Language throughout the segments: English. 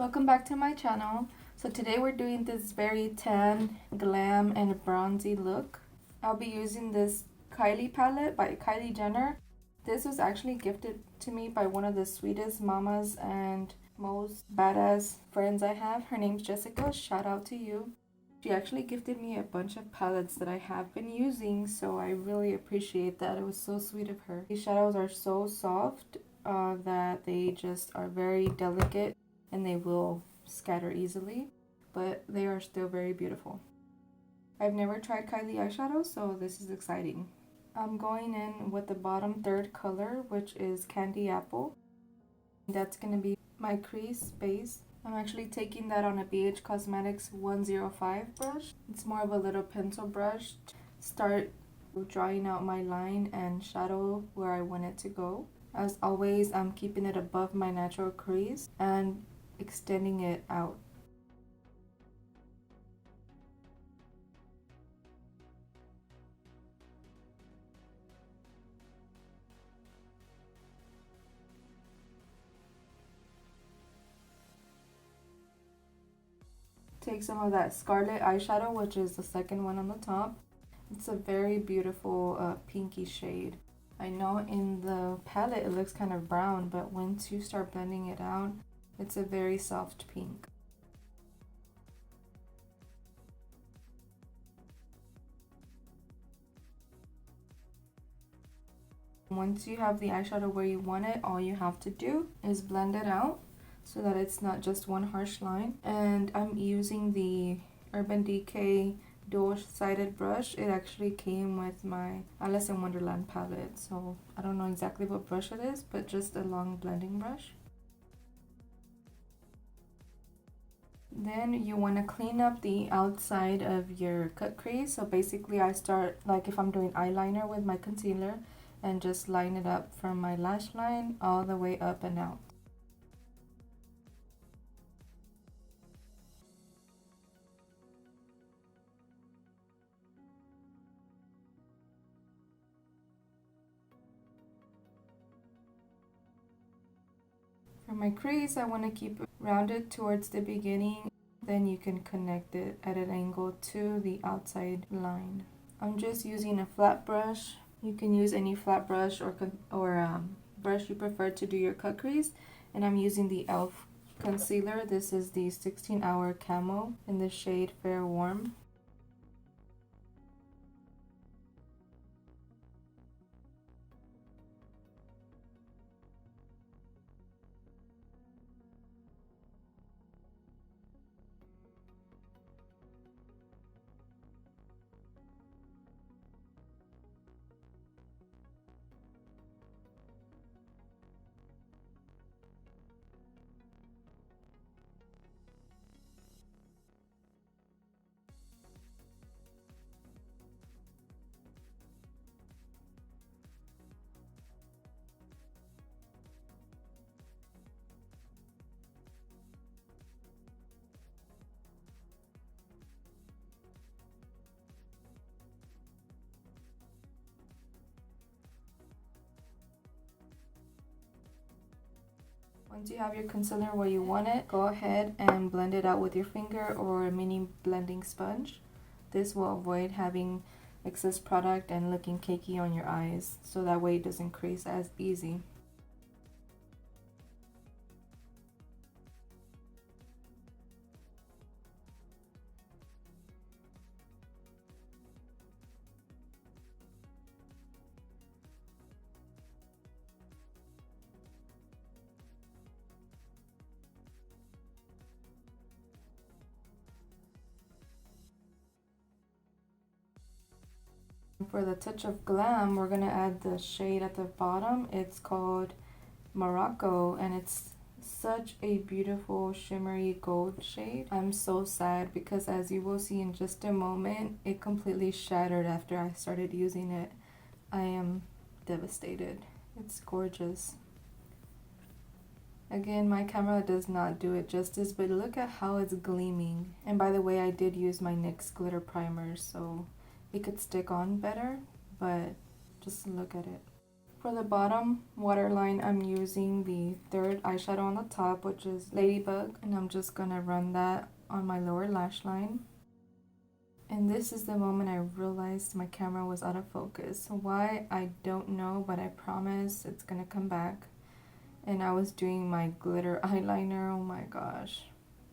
Welcome back to my channel. So today we're doing this very tan, glam, and bronzy look. I'll be using this Kylie palette by Kylie Jenner. This was actually gifted to me by one of the sweetest mamas and most badass friends I have. Her name's Jessica. Shout out to you. She actually gifted me a bunch of palettes that I have been using, so I really appreciate that. It was so sweet of her. These shadows are so soft that they just are very delicate and they will scatter easily, but they are still very beautiful. I've never tried Kylie eyeshadow, so this is exciting. I'm going in with the bottom third color, which is Candy Apple. That's going to be my crease base. I'm actually taking that on a BH Cosmetics 105 brush. It's more of a little pencil brush. Start drawing out my line and shadow where I want it to go. As always, I'm keeping it above my natural crease and extending it out. Take some of that Scarlet eyeshadow, which is the second one on the top. It's a very beautiful pinky shade. I know in the palette it looks kind of brown, but once you start blending it out, it's a very soft pink. Once you have the eyeshadow where you want it, all you have to do is blend it out so that it's not just one harsh line. And I'm using the Urban Decay dual-sided brush. It actually came with my Alice in Wonderland palette, so I don't know exactly what brush it is, but just a long blending brush. Then you want to clean up the outside of your cut crease. So basically I start, like if I'm doing eyeliner, with my concealer and just line it up from my lash line all the way up and out. For my crease, I want to keep it rounded towards the beginning, then you can connect it at an angle to the outside line. I'm just using a flat brush. You can use any flat brush or brush you prefer to do your cut crease, and I'm using the e.l.f. concealer. This is the 16-hour camo in the shade Fair Warm. Once you have your concealer where you want it, go ahead and blend it out with your finger or a mini blending sponge. This will avoid having excess product and looking cakey on your eyes, so that way it doesn't crease as easy. For the touch of glam, we're going to add the shade at the bottom. It's called Morocco, and it's such a beautiful shimmery gold shade. I'm so sad because, as you will see in just a moment, it completely shattered after I started using it. I am devastated. It's gorgeous. Again, my camera does not do it justice, but look at how it's gleaming. And by the way, I did use my NYX Glitter Primer, so it could stick on better, but just look at it. For the bottom waterline, I'm using the third eyeshadow on the top, which is Ladybug, and I'm just gonna run that on my lower lash line. And this is the moment I realized my camera was out of focus. Why, I don't know, but I promise it's gonna come back. And I was doing my glitter eyeliner, oh my gosh.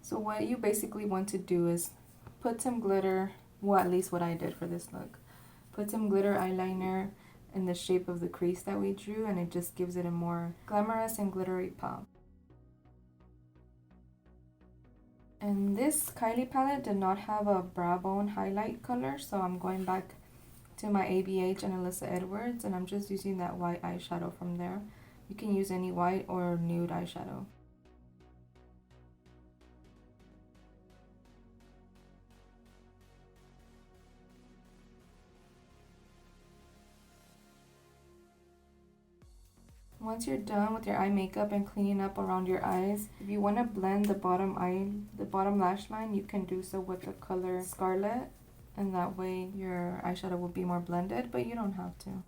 So what you basically want to do is put some glitter, well, at least what I did for this look. Put some glitter eyeliner in the shape of the crease that we drew, and it just gives it a more glamorous and glittery pop. And this Kylie palette did not have a brow bone highlight color, so I'm going back to my ABH and Alyssa Edwards, and I'm just using that white eyeshadow from there. You can use any white or nude eyeshadow. Once you're done with your eye makeup and cleaning up around your eyes, if you want to blend the bottom lash line, you can do so with the color Scarlet, and that way your eyeshadow will be more blended, but you don't have to.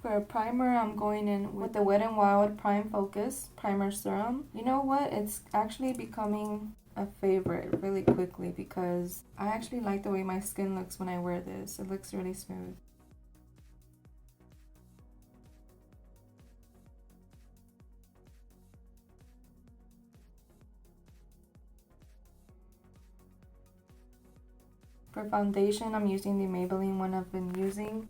For a primer, I'm going in with the Wet n Wild Prime Focus Primer Serum. You know what? It's actually becoming a favorite really quickly because I actually like the way my skin looks when I wear this. It looks really smooth. For foundation, I'm using the Maybelline one I've been using.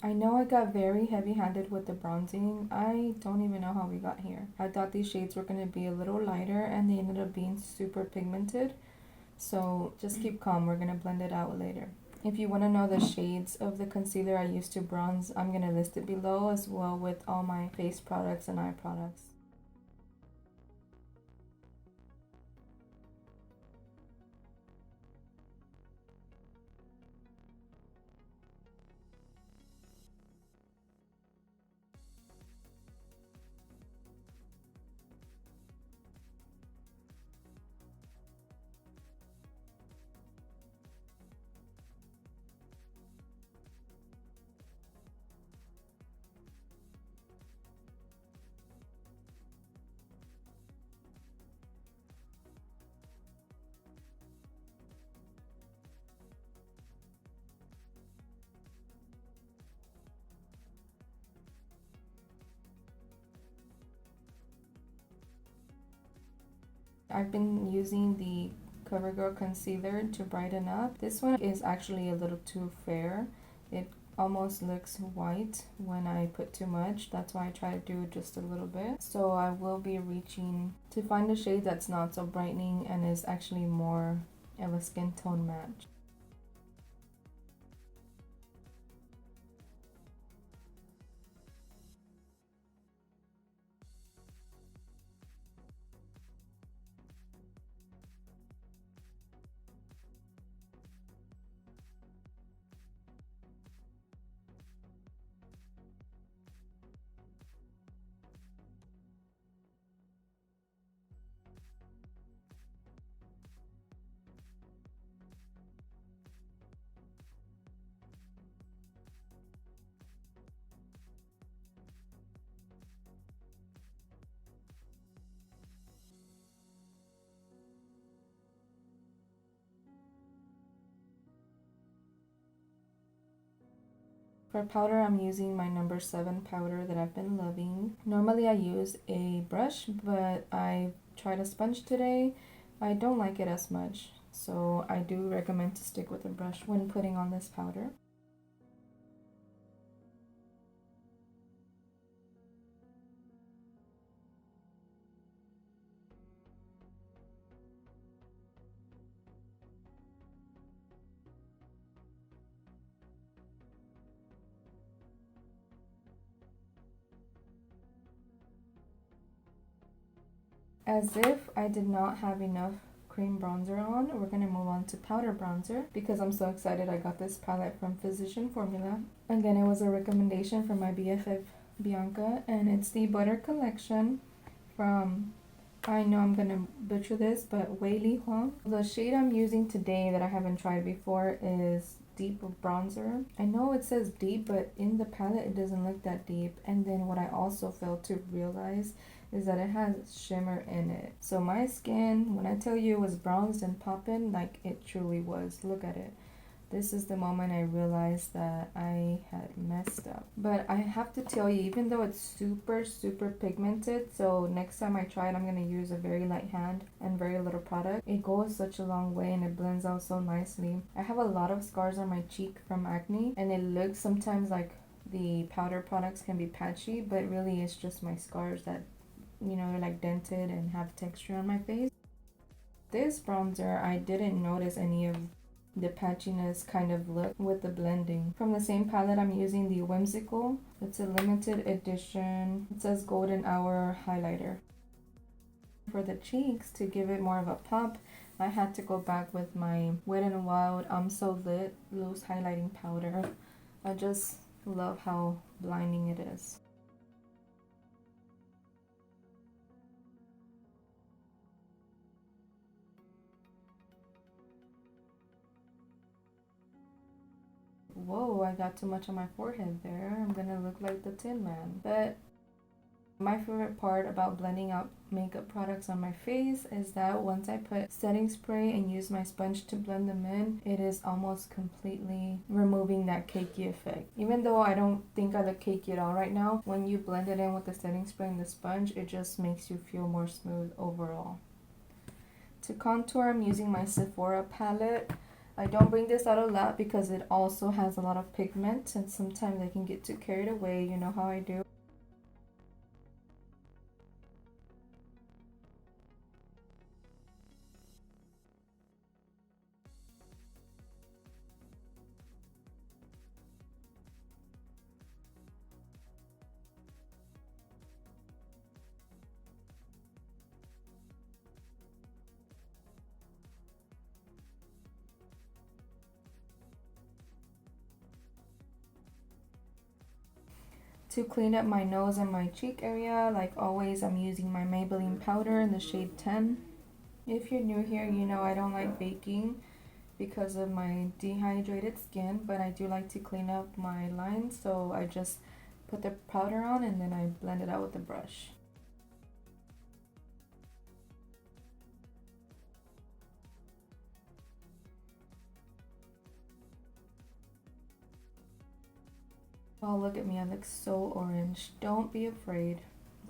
I know I got very heavy-handed with the bronzing. I don't even know how we got here. I thought these shades were going to be a little lighter and they ended up being super pigmented. So just keep calm, we're going to blend it out later. If you want to know the shades of the concealer I used to bronze, I'm going to list it below as well with all my face products and eye products. I've been using the CoverGirl concealer to brighten up. This one is actually a little too fair. It almost looks white when I put too much. That's why I try to do just a little bit. So I will be reaching to find a shade that's not so brightening and is actually more of a skin tone match. For powder, I'm using my number 7 powder that I've been loving. Normally I use a brush, but I tried a sponge today. I don't like it as much, so I do recommend to stick with a brush when putting on this powder. As if I did not have enough cream bronzer on, we're gonna move on to powder bronzer because I'm so excited. I got this palette from Physician Formula. Again, it was a recommendation from my BFF Bianca, and it's the Butter Collection from, I know I'm gonna butcher this, but Wei Li Huang. The shade I'm using today that I haven't tried before is Deep Bronzer. I know it says deep, but in the palette it doesn't look that deep. And then what I also failed to realize is that it has shimmer in it. So my skin, when I tell you it was bronzed and poppin', like it truly was. Look at it. This is the moment I realized that I had messed up. But I have to tell you, even though it's super, super pigmented, so next time I try it, I'm going to use a very light hand and very little product. It goes such a long way and it blends out so nicely. I have a lot of scars on my cheek from acne, and it looks sometimes like the powder products can be patchy, but really it's just my scars that, you know, they're like dented and have texture on my face. This bronzer, I didn't notice any of the patchiness kind of look with the blending. From the same palette, I'm using the Whimsical. It's a limited edition. It says Golden Hour highlighter. For the cheeks, to give it more of a pop, I had to go back with my Wet n Wild I'm So Lit loose highlighting powder. I just love how blinding it is. Whoa, I got too much on my forehead there. I'm gonna look like the Tin Man. But my favorite part about blending out makeup products on my face is that once I put setting spray and use my sponge to blend them in, it is almost completely removing that cakey effect. Even though I don't think I look cakey at all right now, when you blend it in with the setting spray and the sponge, it just makes you feel more smooth overall. To contour, I'm using my Sephora palette. I don't bring this out a lot because it also has a lot of pigment and sometimes I can get too carried away, you know how I do. To clean up my nose and my cheek area, like always, I'm using my Maybelline powder in the shade 10. If you're new here, you know I don't like baking because of my dehydrated skin, but I do like to clean up my lines, so I just put the powder on and then I blend it out with the brush. Oh, look at me, I look so orange. Don't be afraid.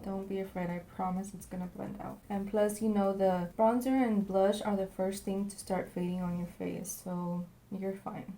Don't be afraid, I promise it's gonna blend out. And plus, you know, the bronzer and blush are the first thing to start fading on your face, so you're fine.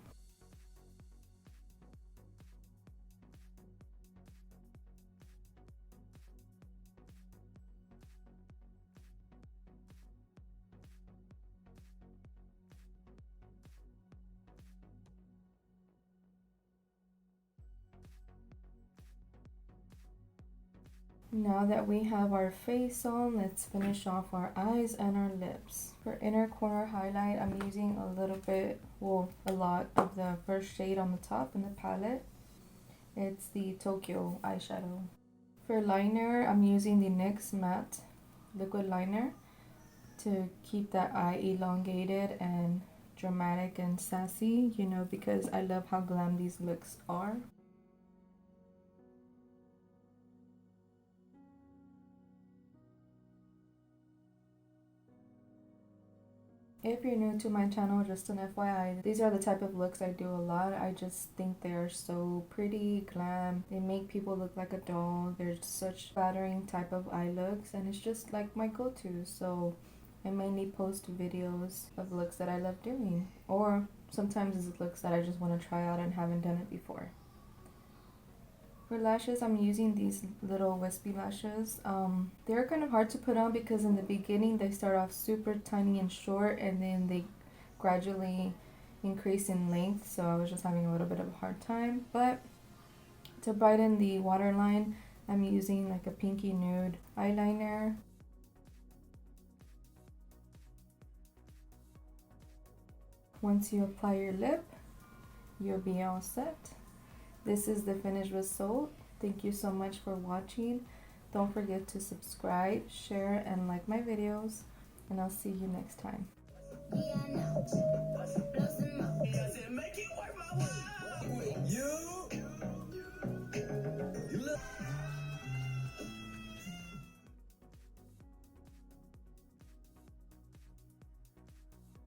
Now that we have our face on, let's finish off our eyes and our lips. For inner corner highlight, I'm using a little bit, well, a lot of the first shade on the top in the palette. It's the Tokyo eyeshadow. For liner, I'm using the NYX Matte Liquid Liner to keep that eye elongated and dramatic and sassy, you know, because I love how glam these looks are. If you're new to my channel, just an FYI, these are the type of looks I do a lot. I just think they're so pretty, glam. They make people look like a doll. They're such flattering type of eye looks, and it's just like my go-to. So I mainly post videos of looks that I love doing, or sometimes it's looks that I just want to try out and haven't done it before. For lashes, I'm using these little wispy lashes. They're kind of hard to put on because in the beginning they start off super tiny and short and then they gradually increase in length, so I was just having a little bit of a hard time. But to brighten the waterline, I'm using like a pinky nude eyeliner. Once you apply your lip, you'll be all set. This is the finished result. Thank you so much for watching. Don't forget to subscribe, share, and like my videos, and I'll see you next time.